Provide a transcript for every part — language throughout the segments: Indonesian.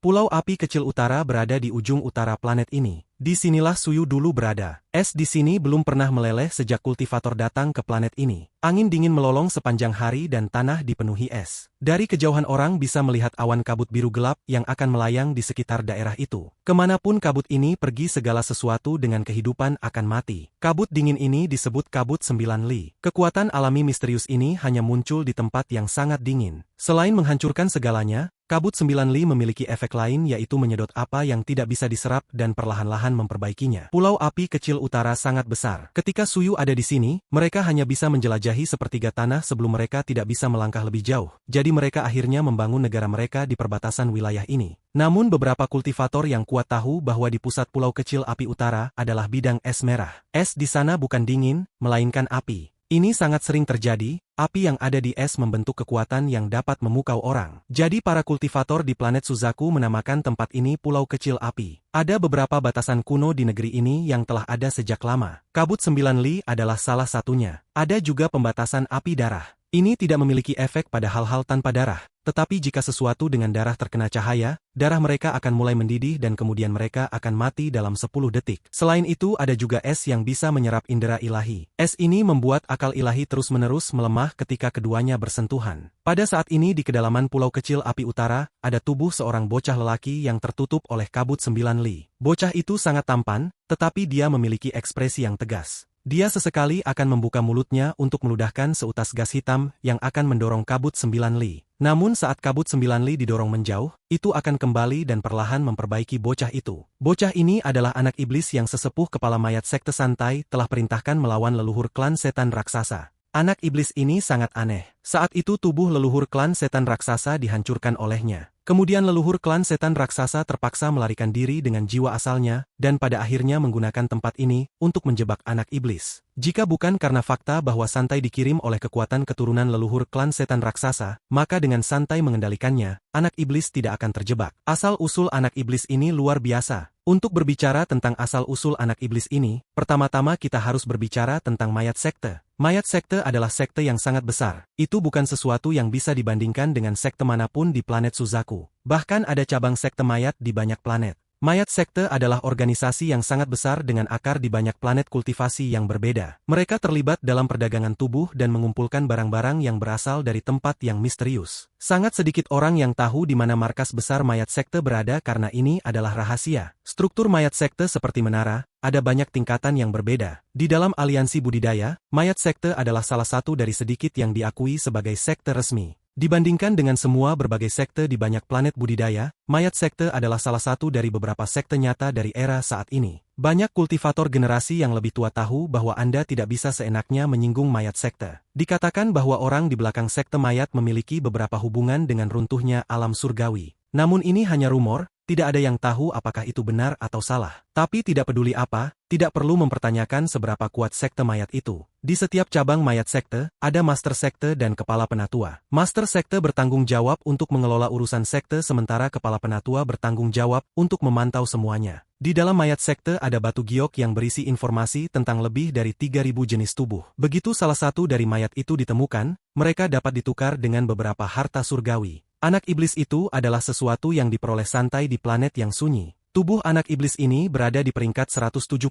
Pulau api kecil utara berada di ujung utara planet ini. Di sinilah Suyu dulu berada. Es di sini belum pernah meleleh sejak kultivator datang ke planet ini. Angin dingin melolong sepanjang hari dan tanah dipenuhi es. Dari kejauhan orang bisa melihat awan kabut biru gelap yang akan melayang di sekitar daerah itu. Kemanapun kabut ini pergi, segala sesuatu dengan kehidupan akan mati. Kabut dingin ini disebut kabut 9 Li. Kekuatan alami misterius ini hanya muncul di tempat yang sangat dingin. Selain menghancurkan segalanya, kabut 9 Li memiliki efek lain, yaitu menyedot apa yang tidak bisa diserap dan perlahan-lahan memperbaikinya. Pulau api kecil utara sangat besar. Ketika Suyu ada di sini, mereka hanya bisa menjelajahi sepertiga tanah sebelum mereka tidak bisa melangkah lebih jauh. Jadi mereka akhirnya membangun negara mereka di perbatasan wilayah ini. Namun beberapa kultivator yang kuat tahu bahwa di pusat pulau kecil api utara adalah bidang es merah. Es di sana bukan dingin, melainkan api. Ini sangat sering terjadi, api yang ada di es membentuk kekuatan yang dapat memukau orang. Jadi para kultivator di planet Suzaku menamakan tempat ini Pulau Kecil Api. Ada beberapa batasan kuno di negeri ini yang telah ada sejak lama. Kabut 9 Li adalah salah satunya. Ada juga pembatasan api darah. Ini tidak memiliki efek pada hal-hal tanpa darah. Tetapi jika sesuatu dengan darah terkena cahaya, darah mereka akan mulai mendidih dan kemudian mereka akan mati dalam 10 detik. Selain itu ada juga es yang bisa menyerap indera ilahi. Es ini membuat akal ilahi terus-menerus melemah ketika keduanya bersentuhan. Pada saat ini di kedalaman Pulau Kecil Api Utara, ada tubuh seorang bocah lelaki yang tertutup oleh kabut 9 Li. Bocah itu sangat tampan, tetapi dia memiliki ekspresi yang tegas. Dia sesekali akan membuka mulutnya untuk meludahkan seutas gas hitam yang akan mendorong kabut 9 Li. Namun saat kabut 9 Li didorong menjauh, itu akan kembali dan perlahan memperbaiki bocah itu. Bocah ini adalah anak iblis yang sesepuh kepala mayat sekte Santai telah perintahkan melawan leluhur klan setan raksasa. Anak iblis ini sangat aneh. Saat itu tubuh leluhur klan setan raksasa dihancurkan olehnya. Kemudian leluhur klan setan raksasa terpaksa melarikan diri dengan jiwa asalnya, dan pada akhirnya menggunakan tempat ini untuk menjebak anak iblis. Jika bukan karena fakta bahwa Santai dikirim oleh kekuatan keturunan leluhur klan setan raksasa, maka dengan Santai mengendalikannya, anak iblis tidak akan terjebak. Asal-usul anak iblis ini luar biasa. Untuk berbicara tentang asal-usul anak iblis ini, pertama-tama kita harus berbicara tentang mayat sekte. Mayat sekte adalah sekte yang sangat besar. Itu bukan sesuatu yang bisa dibandingkan dengan sekte manapun di planet Suzaku. Bahkan ada cabang sekte mayat di banyak planet. Mayat sekte adalah organisasi yang sangat besar dengan akar di banyak planet kultivasi yang berbeda. Mereka terlibat dalam perdagangan tubuh dan mengumpulkan barang-barang yang berasal dari tempat yang misterius. Sangat sedikit orang yang tahu di mana markas besar mayat sekte berada karena ini adalah rahasia. Struktur mayat sekte seperti menara, ada banyak tingkatan yang berbeda. Di dalam aliansi budidaya, mayat sekte adalah salah satu dari sedikit yang diakui sebagai sekte resmi. Dibandingkan dengan semua berbagai sekte di banyak planet budidaya, mayat sekte adalah salah satu dari beberapa sekte nyata dari era saat ini. Banyak kultivator generasi yang lebih tua tahu bahwa Anda tidak bisa seenaknya menyinggung mayat sekte. Dikatakan bahwa orang di belakang sekte mayat memiliki beberapa hubungan dengan runtuhnya alam surgawi. Namun ini hanya rumor, tidak ada yang tahu apakah itu benar atau salah. Tapi tidak peduli apa, tidak perlu mempertanyakan seberapa kuat sekte mayat itu. Di setiap cabang mayat sekte, ada master sekte dan kepala penatua. Master sekte bertanggung jawab untuk mengelola urusan sekte sementara kepala penatua bertanggung jawab untuk memantau semuanya. Di dalam mayat sekte ada batu giok yang berisi informasi tentang lebih dari 3.000 jenis tubuh. Begitu salah satu dari mayat itu ditemukan, mereka dapat ditukar dengan beberapa harta surgawi. Anak iblis itu adalah sesuatu yang diperoleh Santai di planet yang sunyi. Tubuh anak iblis ini berada di peringkat 171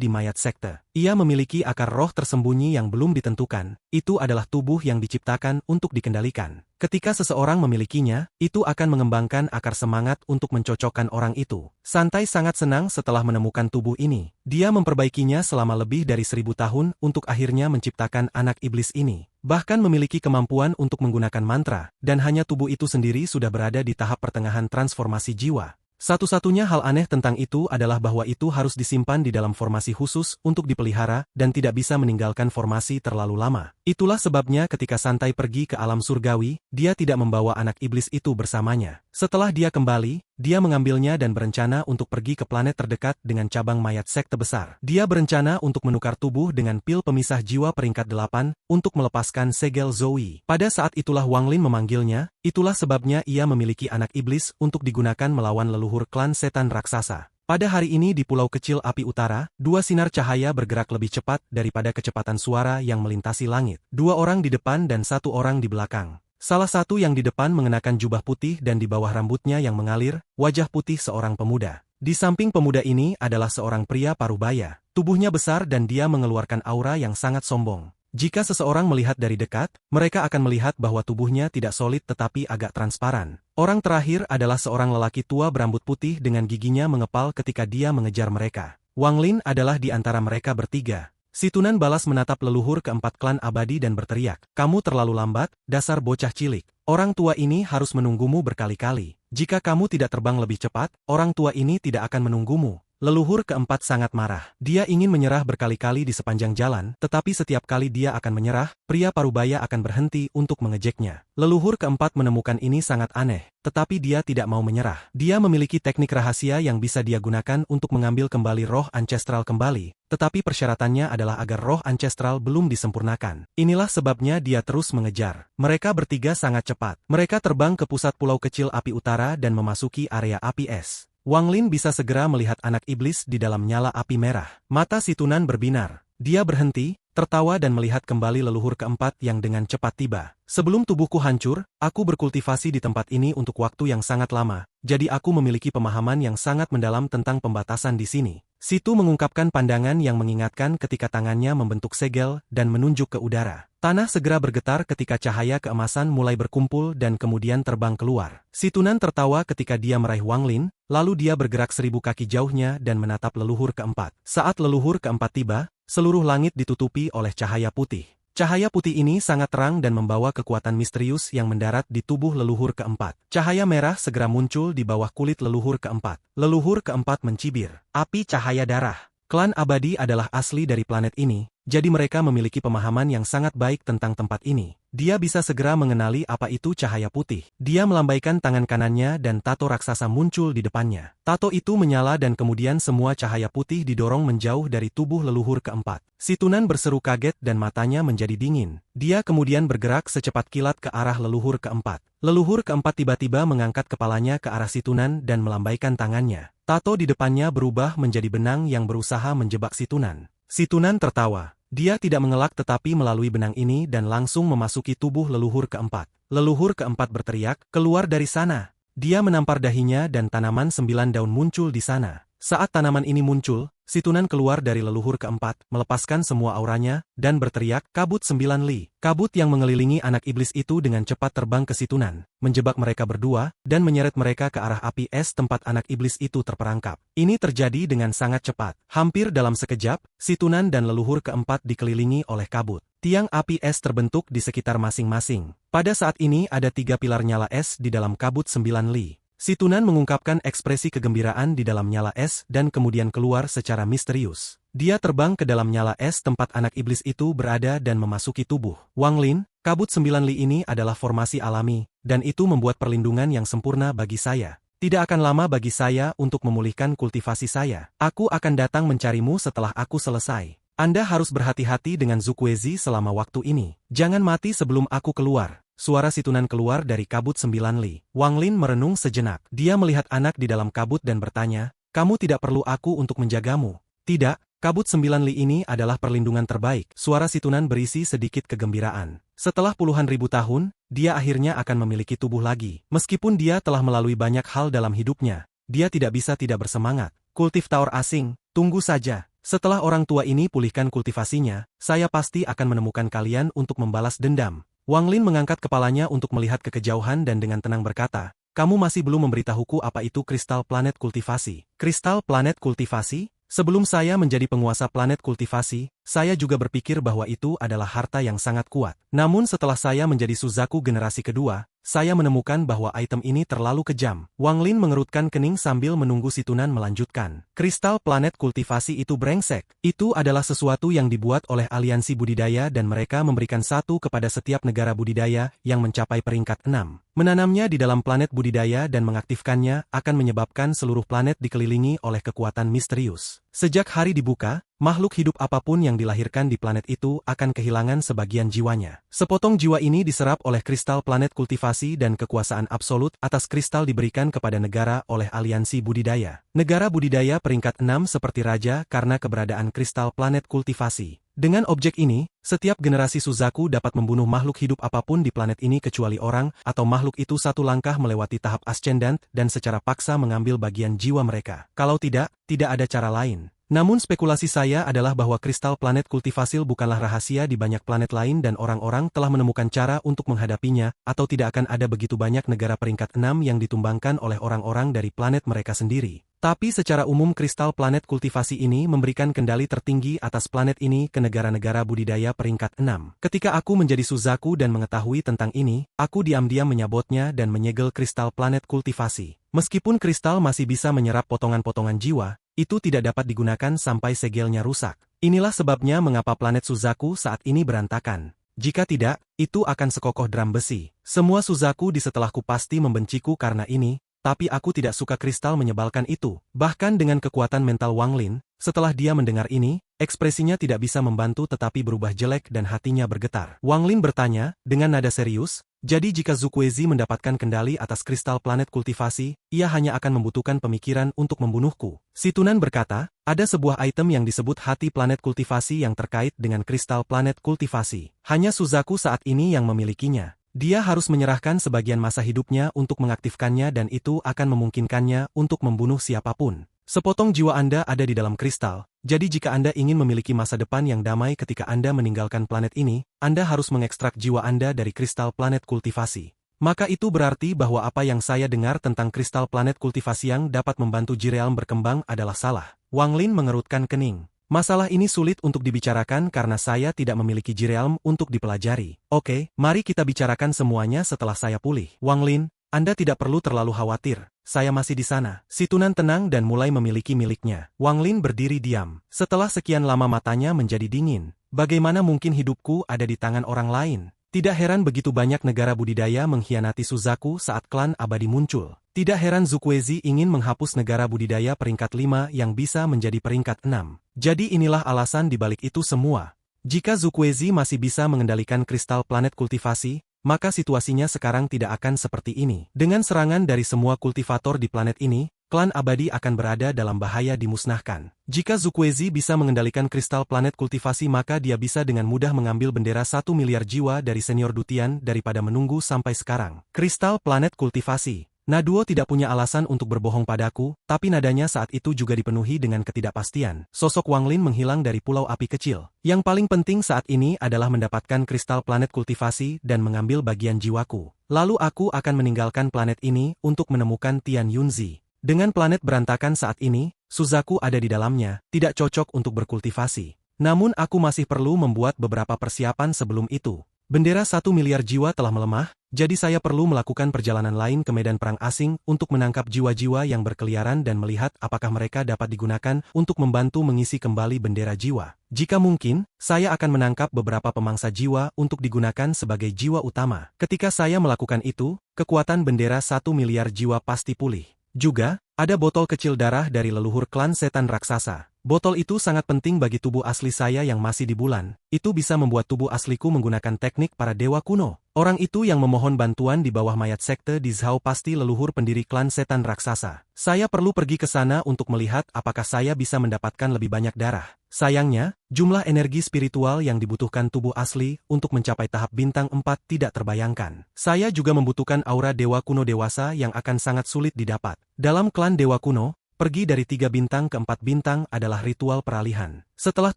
di mayat sekte. Ia memiliki akar roh tersembunyi yang belum ditentukan. Itu adalah tubuh yang diciptakan untuk dikendalikan. Ketika seseorang memilikinya, itu akan mengembangkan akar semangat untuk mencocokkan orang itu. Santai sangat senang setelah menemukan tubuh ini. Dia memperbaikinya selama lebih dari 1000 tahun untuk akhirnya menciptakan anak iblis ini. Bahkan memiliki kemampuan untuk menggunakan mantra, dan hanya tubuh itu sendiri sudah berada di tahap pertengahan transformasi jiwa. Satu-satunya hal aneh tentang itu adalah bahwa itu harus disimpan di dalam formasi khusus untuk dipelihara dan tidak bisa meninggalkan formasi terlalu lama. Itulah sebabnya ketika Santai pergi ke alam surgawi, dia tidak membawa anak iblis itu bersamanya. Setelah dia kembali, dia mengambilnya dan berencana untuk pergi ke planet terdekat dengan cabang mayat sekte besar. Dia berencana untuk menukar tubuh dengan pil pemisah jiwa peringkat 8 untuk melepaskan segel Zoe. Pada saat itulah Wang Lin memanggilnya, itulah sebabnya ia memiliki anak iblis untuk digunakan melawan leluhur klan setan raksasa. Pada hari ini di Pulau Kecil Api Utara, 2 sinar cahaya bergerak lebih cepat daripada kecepatan suara yang melintasi langit. 2 orang di depan dan 1 orang di belakang. Salah satu yang di depan mengenakan jubah putih dan di bawah rambutnya yang mengalir, wajah putih seorang pemuda. Di samping pemuda ini adalah seorang pria parubaya. Tubuhnya besar dan dia mengeluarkan aura yang sangat sombong. Jika seseorang melihat dari dekat, mereka akan melihat bahwa tubuhnya tidak solid tetapi agak transparan. Orang terakhir adalah seorang lelaki tua berambut putih dengan giginya mengepal ketika dia mengejar mereka. Wang Lin adalah di antara mereka bertiga. Si Tunan balas menatap leluhur keempat klan abadi dan berteriak, "Kamu terlalu lambat, dasar bocah cilik. Orang tua ini harus menunggumu berkali-kali. Jika kamu tidak terbang lebih cepat, orang tua ini tidak akan menunggumu." Leluhur keempat sangat marah. Dia ingin menyerah berkali-kali di sepanjang jalan, tetapi setiap kali dia akan menyerah, pria parubaya akan berhenti untuk mengejeknya. Leluhur keempat menemukan ini sangat aneh, tetapi dia tidak mau menyerah. Dia memiliki teknik rahasia yang bisa dia gunakan untuk mengambil kembali roh ancestral kembali, tetapi persyaratannya adalah agar roh ancestral belum disempurnakan. Inilah sebabnya dia terus mengejar. Mereka bertiga sangat cepat. Mereka terbang ke pusat pulau kecil api utara dan memasuki area api es. Wang Lin bisa segera melihat anak iblis di dalam nyala api merah. Mata si Tunan berbinar. Dia berhenti, tertawa dan melihat kembali leluhur keempat yang dengan cepat tiba. "Sebelum tubuhku hancur, aku berkultivasi di tempat ini untuk waktu yang sangat lama, jadi aku memiliki pemahaman yang sangat mendalam tentang pembatasan di sini." Situ mengungkapkan pandangan yang mengingatkan ketika tangannya membentuk segel dan menunjuk ke udara. Tanah segera bergetar ketika cahaya keemasan mulai berkumpul dan kemudian terbang keluar. Si Tunan tertawa ketika dia meraih Wang Lin, lalu dia bergerak 1000 kaki jauhnya dan menatap leluhur keempat. Saat leluhur keempat tiba, seluruh langit ditutupi oleh cahaya putih. Cahaya putih ini sangat terang dan membawa kekuatan misterius yang mendarat di tubuh leluhur keempat. Cahaya merah segera muncul di bawah kulit leluhur keempat. Leluhur keempat mencibir. Api cahaya darah. Klan abadi adalah asli dari planet ini, jadi mereka memiliki pemahaman yang sangat baik tentang tempat ini. Dia bisa segera mengenali apa itu cahaya putih. Dia melambaikan tangan kanannya dan tato raksasa muncul di depannya. Tato itu menyala dan kemudian semua cahaya putih didorong menjauh dari tubuh leluhur keempat. Si Tunan berseru kaget dan matanya menjadi dingin. Dia kemudian bergerak secepat kilat ke arah leluhur keempat. Leluhur keempat tiba-tiba mengangkat kepalanya ke arah si Tunan dan melambaikan tangannya. Tato di depannya berubah menjadi benang yang berusaha menjebak si Tunan. Si Tunan tertawa. Dia tidak mengelak tetapi melalui benang ini dan langsung memasuki tubuh leluhur keempat. Leluhur keempat berteriak, "Keluar dari sana!" Dia menampar dahinya dan tanaman 9 daun muncul di sana. Saat tanaman ini muncul, si Tunan keluar dari leluhur keempat, melepaskan semua auranya, dan berteriak, "Kabut 9 li." Kabut yang mengelilingi anak iblis itu dengan cepat terbang ke si Tunan, menjebak mereka berdua, dan menyeret mereka ke arah api es tempat anak iblis itu terperangkap. Ini terjadi dengan sangat cepat. Hampir dalam sekejap, si Tunan dan leluhur keempat dikelilingi oleh kabut. Tiang api es terbentuk di sekitar masing-masing. Pada saat ini ada 3 pilar nyala es di dalam kabut 9 li. Si Tunan mengungkapkan ekspresi kegembiraan di dalam nyala es dan kemudian keluar secara misterius. Dia terbang ke dalam nyala es tempat anak iblis itu berada dan memasuki tubuh Wang Lin. Kabut 9 li ini adalah formasi alami, dan itu membuat perlindungan yang sempurna bagi saya. Tidak akan lama bagi saya untuk memulihkan kultivasi saya. Aku akan datang mencarimu setelah aku selesai. Anda harus berhati-hati dengan Zukwezi selama waktu ini. Jangan mati sebelum aku keluar. Suara si Tunan keluar dari kabut 9 li. Wang Lin merenung sejenak. Dia melihat anak di dalam kabut dan bertanya, "Kamu tidak perlu aku untuk menjagamu." "Tidak, kabut 9 li ini adalah perlindungan terbaik." Suara si Tunan berisi sedikit kegembiraan. Setelah puluhan ribu tahun, dia akhirnya akan memiliki tubuh lagi. Meskipun dia telah melalui banyak hal dalam hidupnya, dia tidak bisa tidak bersemangat. Kultif Taur asing, tunggu saja. Setelah orang tua ini pulihkan kultivasinya, saya pasti akan menemukan kalian untuk membalas dendam. Wang Lin mengangkat kepalanya untuk melihat ke kejauhan dan dengan tenang berkata, "Kamu masih belum memberitahuku apa itu kristal planet kultivasi." Kristal planet kultivasi? Sebelum saya menjadi penguasa planet kultivasi, saya juga berpikir bahwa itu adalah harta yang sangat kuat. Namun setelah saya menjadi Suzaku generasi kedua, saya menemukan bahwa item ini terlalu kejam. Wang Lin mengerutkan kening sambil menunggu si Tunan melanjutkan. Kristal planet kultivasi itu brengsek. Itu adalah sesuatu yang dibuat oleh aliansi budidaya dan mereka memberikan satu kepada setiap negara budidaya yang mencapai peringkat 6. Menanamnya di dalam planet budidaya dan mengaktifkannya akan menyebabkan seluruh planet dikelilingi oleh kekuatan misterius. Sejak hari dibuka, makhluk hidup apapun yang dilahirkan di planet itu akan kehilangan sebagian jiwanya. Sepotong jiwa ini diserap oleh kristal planet kultivasi dan kekuasaan absolut atas kristal diberikan kepada negara oleh aliansi budidaya. Negara budidaya peringkat 6 seperti raja karena keberadaan kristal planet kultivasi. Dengan objek ini, setiap generasi Suzaku dapat membunuh makhluk hidup apapun di planet ini kecuali orang, atau makhluk itu satu langkah melewati tahap ascendant dan secara paksa mengambil bagian jiwa mereka. Kalau tidak, tidak ada cara lain. Namun spekulasi saya adalah bahwa kristal planet kultivasil bukanlah rahasia di banyak planet lain dan orang-orang telah menemukan cara untuk menghadapinya, atau tidak akan ada begitu banyak negara peringkat 6 yang ditumbangkan oleh orang-orang dari planet mereka sendiri. Tapi secara umum kristal planet kultivasi ini memberikan kendali tertinggi atas planet ini ke negara-negara budidaya peringkat 6. Ketika aku menjadi Suzaku dan mengetahui tentang ini, aku diam-diam menyabotnya dan menyegel kristal planet kultivasi. Meskipun kristal masih bisa menyerap potongan-potongan jiwa, itu tidak dapat digunakan sampai segelnya rusak. Inilah sebabnya mengapa planet Suzaku saat ini berantakan. Jika tidak, itu akan sekokoh drum besi. Semua Suzaku di setelahku pasti membenciku karena ini, tapi aku tidak suka kristal menyebalkan itu. Bahkan dengan kekuatan mental Wang Lin, setelah dia mendengar ini, ekspresinya tidak bisa membantu tetapi berubah jelek dan hatinya bergetar. Wang Lin bertanya, dengan nada serius, jadi jika Zukwezi mendapatkan kendali atas kristal planet kultivasi, ia hanya akan membutuhkan pemikiran untuk membunuhku. Si Tunan berkata, ada sebuah item yang disebut hati planet kultivasi yang terkait dengan kristal planet kultivasi. Hanya Suzaku saat ini yang memilikinya. Dia harus menyerahkan sebagian masa hidupnya untuk mengaktifkannya dan itu akan memungkinkannya untuk membunuh siapapun. Sepotong jiwa Anda ada di dalam kristal, jadi jika Anda ingin memiliki masa depan yang damai ketika Anda meninggalkan planet ini, Anda harus mengekstrak jiwa Anda dari kristal planet kultivasi. Maka itu berarti bahwa apa yang saya dengar tentang kristal planet kultivasi yang dapat membantu Jirealm berkembang adalah salah. Wang Lin mengerutkan kening. Masalah ini sulit untuk dibicarakan karena saya tidak memiliki Jirealm untuk dipelajari. Oke, mari kita bicarakan semuanya setelah saya pulih. Wang Lin, Anda tidak perlu terlalu khawatir. Saya masih di sana. Si Tunan tenang dan mulai memiliki miliknya. Wang Lin berdiri diam. Setelah sekian lama matanya menjadi dingin. Bagaimana mungkin hidupku ada di tangan orang lain? Tidak heran begitu banyak negara budidaya mengkhianati Suzaku saat klan abadi muncul. Tidak heran Zukwezi ingin menghapus negara budidaya peringkat 5 yang bisa menjadi peringkat 6. Jadi inilah alasan dibalik itu semua. Jika Zukwezi masih bisa mengendalikan kristal planet kultivasi, maka situasinya sekarang tidak akan seperti ini. Dengan serangan dari semua kultivator di planet ini, klan abadi akan berada dalam bahaya dimusnahkan. Jika Zukwezi bisa mengendalikan kristal planet kultivasi maka dia bisa dengan mudah mengambil bendera 1 miliar jiwa dari senior Dutian daripada menunggu sampai sekarang. Kristal planet kultivasi. Naduo tidak punya alasan untuk berbohong padaku, tapi nadanya saat itu juga dipenuhi dengan ketidakpastian. Sosok Wang Lin menghilang dari pulau api kecil. Yang paling penting saat ini adalah mendapatkan kristal planet kultivasi dan mengambil bagian jiwaku. Lalu aku akan meninggalkan planet ini untuk menemukan Tian Yunzi. Dengan planet berantakan saat ini, Suzaku ada di dalamnya, tidak cocok untuk berkultivasi. Namun aku masih perlu membuat beberapa persiapan sebelum itu. Bendera 1 miliar jiwa telah melemah, jadi saya perlu melakukan perjalanan lain ke medan perang asing untuk menangkap jiwa-jiwa yang berkeliaran dan melihat apakah mereka dapat digunakan untuk membantu mengisi kembali bendera jiwa. Jika mungkin, saya akan menangkap beberapa pemangsa jiwa untuk digunakan sebagai jiwa utama. Ketika saya melakukan itu, kekuatan bendera 1 miliar jiwa pasti pulih. Juga, ada botol kecil darah dari leluhur klan setan raksasa. Botol itu sangat penting bagi tubuh asli saya yang masih di bulan. Itu bisa membuat tubuh asliku menggunakan teknik para dewa kuno. Orang itu yang memohon bantuan di bawah mayat sekte di Zhao pasti leluhur pendiri klan setan raksasa. Saya perlu pergi ke sana untuk melihat apakah saya bisa mendapatkan lebih banyak darah. Sayangnya, jumlah energi spiritual yang dibutuhkan tubuh asli untuk mencapai tahap bintang 4 tidak terbayangkan. Saya juga membutuhkan aura dewa kuno dewasa yang akan sangat sulit didapat. Dalam klan dewa kuno, pergi dari 3 bintang ke 4 bintang adalah ritual peralihan. Setelah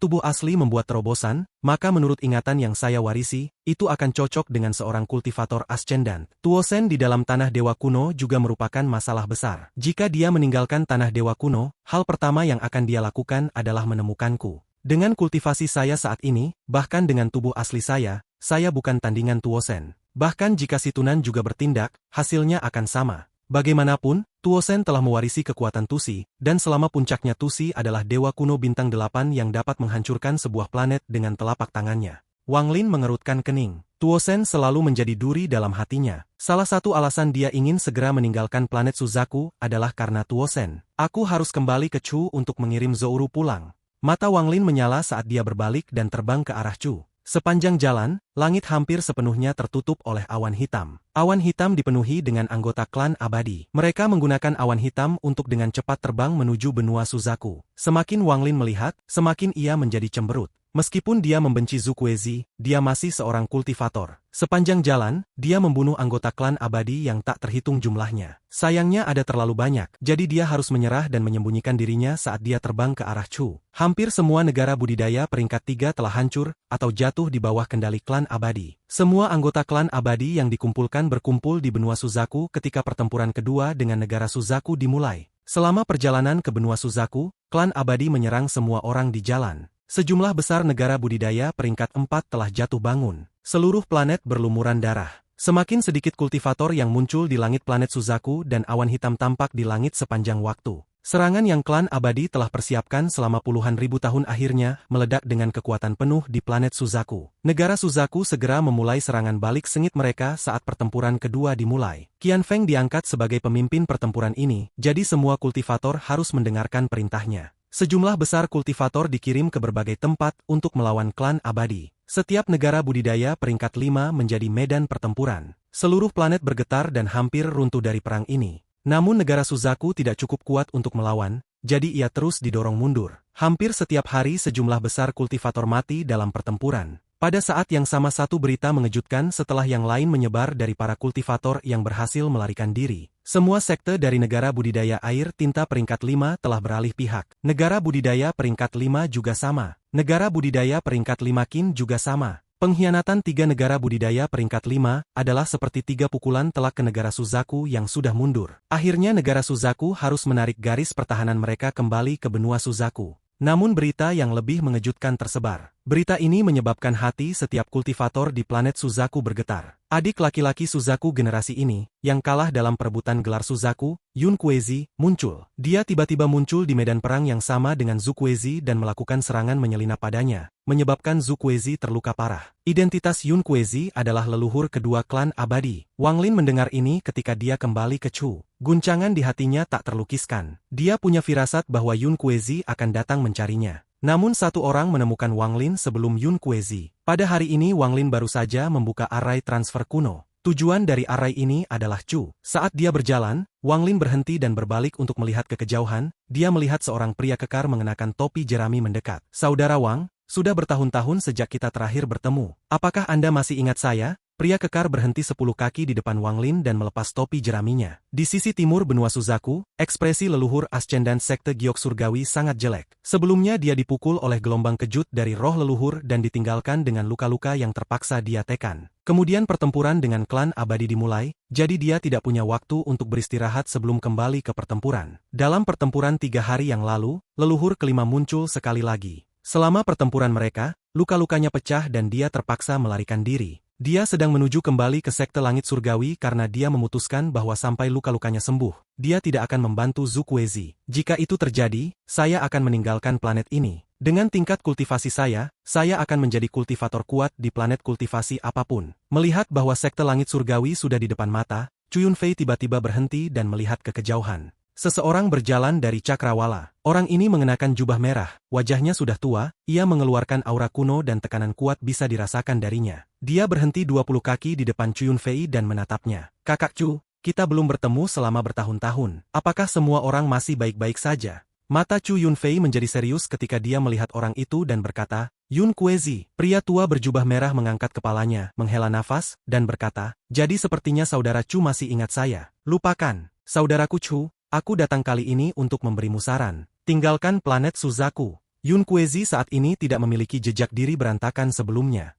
tubuh asli membuat terobosan, maka menurut ingatan yang saya warisi, itu akan cocok dengan seorang kultivator ascendant. Tuosen di dalam tanah dewa kuno juga merupakan masalah besar. Jika dia meninggalkan tanah dewa kuno, hal pertama yang akan dia lakukan adalah menemukanku. Dengan kultivasi saya saat ini, bahkan dengan tubuh asli saya bukan tandingan Tuosen. Bahkan jika si Tunan juga bertindak, hasilnya akan sama. Bagaimanapun, Tuosen telah mewarisi kekuatan Tusi, dan selama puncaknya Tusi adalah dewa kuno bintang 8 yang dapat menghancurkan sebuah planet dengan telapak tangannya. Wang Lin mengerutkan kening. Tuosen selalu menjadi duri dalam hatinya. Salah satu alasan dia ingin segera meninggalkan planet Suzaku adalah karena Tuosen. Aku harus kembali ke Chu untuk mengirim Zouru pulang. Mata Wang Lin menyala saat dia berbalik dan terbang ke arah Chu. Sepanjang jalan, langit hampir sepenuhnya tertutup oleh awan hitam. Awan hitam dipenuhi dengan anggota klan abadi. Mereka menggunakan awan hitam untuk dengan cepat terbang menuju benua Suzaku. Semakin Wang Lin melihat, semakin ia menjadi cemberut. Meskipun dia membenci Zukwezi, dia masih seorang kultivator. Sepanjang jalan, dia membunuh anggota klan abadi yang tak terhitung jumlahnya. Sayangnya ada terlalu banyak, jadi dia harus menyerah dan menyembunyikan dirinya saat dia terbang ke arah Chu. Hampir semua negara budidaya peringkat 3 telah hancur atau jatuh di bawah kendali klan abadi. Semua anggota klan abadi yang dikumpulkan berkumpul di benua Suzaku ketika pertempuran kedua dengan negara Suzaku dimulai. Selama perjalanan ke benua Suzaku, klan abadi menyerang semua orang di jalan. Sejumlah besar negara budidaya peringkat 4 telah jatuh bangun. Seluruh planet berlumuran darah. Semakin sedikit kultivator yang muncul di langit planet Suzaku dan awan hitam tampak di langit sepanjang waktu. Serangan yang klan abadi telah persiapkan selama puluhan ribu tahun akhirnya meledak dengan kekuatan penuh di planet Suzaku. Negara Suzaku segera memulai serangan balik sengit mereka saat pertempuran kedua dimulai. Qian Feng diangkat sebagai pemimpin pertempuran ini, jadi semua kultivator harus mendengarkan perintahnya. Sejumlah besar kultivator dikirim ke berbagai tempat untuk melawan klan abadi. Setiap negara budidaya peringkat 5 menjadi medan pertempuran. Seluruh planet bergetar dan hampir runtuh dari perang ini. Namun negara Suzaku tidak cukup kuat untuk melawan, jadi ia terus didorong mundur. Hampir setiap hari sejumlah besar kultivator mati dalam pertempuran. Pada saat yang sama satu berita mengejutkan setelah yang lain menyebar dari para kultivator yang berhasil melarikan diri. Semua sekte dari negara budidaya air tinta peringkat 5 telah beralih pihak. Negara budidaya peringkat 5 juga sama. Negara budidaya peringkat 5 Qin juga sama. Pengkhianatan 3 negara budidaya peringkat 5 adalah seperti 3 pukulan telak ke negara Suzaku yang sudah mundur. Akhirnya negara Suzaku harus menarik garis pertahanan mereka kembali ke benua Suzaku. Namun berita yang lebih mengejutkan tersebar. Berita ini menyebabkan hati setiap kultivator di planet Suzaku bergetar. Adik laki-laki Suzaku generasi ini, yang kalah dalam perebutan gelar Suzaku, Yun Kuezi, muncul. Dia tiba-tiba muncul di medan perang yang sama dengan Zukwezi dan melakukan serangan menyelinap padanya, menyebabkan Zukwezi terluka parah. Identitas Yun Kuezi adalah leluhur kedua klan abadi. Wang Lin mendengar ini ketika dia kembali ke Chu. Guncangan di hatinya tak terlukiskan. Dia punya firasat bahwa Yun Kuezi akan datang mencarinya. Namun satu orang menemukan Wang Lin sebelum Yun Kuezi. Pada hari ini Wang Lin baru saja membuka array transfer kuno. Tujuan dari array ini adalah Chu. Saat dia berjalan, Wang Lin berhenti dan berbalik untuk melihat ke kejauhan. Dia melihat seorang pria kekar mengenakan topi jerami mendekat. Saudara Wang, sudah bertahun-tahun sejak kita terakhir bertemu. Apakah Anda masih ingat saya? Pria kekar berhenti 10 kaki di depan Wang Lin dan melepas topi jeraminya. Di sisi timur benua Suzaku, ekspresi leluhur ascendan sekte giok surgawi sangat jelek. Sebelumnya dia dipukul oleh gelombang kejut dari roh leluhur dan ditinggalkan dengan luka-luka yang terpaksa dia tekan. Kemudian pertempuran dengan klan abadi dimulai, jadi dia tidak punya waktu untuk beristirahat sebelum kembali ke pertempuran. Dalam pertempuran 3 hari yang lalu, leluhur kelima muncul sekali lagi. Selama pertempuran mereka, luka-lukanya pecah dan dia terpaksa melarikan diri. Dia sedang menuju kembali ke sekte langit surgawi karena dia memutuskan bahwa sampai luka-lukanya sembuh, dia tidak akan membantu Zukwezi. Jika itu terjadi, saya akan meninggalkan planet ini. Dengan tingkat kultivasi saya akan menjadi kultivator kuat di planet kultivasi apapun. Melihat bahwa sekte langit surgawi sudah di depan mata, Chu Yunfei tiba-tiba berhenti dan melihat ke kejauhan. Seseorang berjalan dari Cakrawala. Orang ini mengenakan jubah merah, wajahnya sudah tua, ia mengeluarkan aura kuno dan tekanan kuat bisa dirasakan darinya. Dia berhenti 20 kaki di depan Chu Yunfei dan menatapnya. Kakak Chu, kita belum bertemu selama bertahun-tahun. Apakah semua orang masih baik-baik saja? Mata Chu Yunfei menjadi serius ketika dia melihat orang itu dan berkata, Yun Kuezi. Pria tua berjubah merah mengangkat kepalanya, menghela nafas, dan berkata, jadi sepertinya saudara Chu masih ingat saya. Lupakan, saudaraku Chu. Aku datang kali ini untuk memberimu saran. Tinggalkan planet Suzaku. Yun Kuezi saat ini tidak memiliki jejak diri berantakan sebelumnya.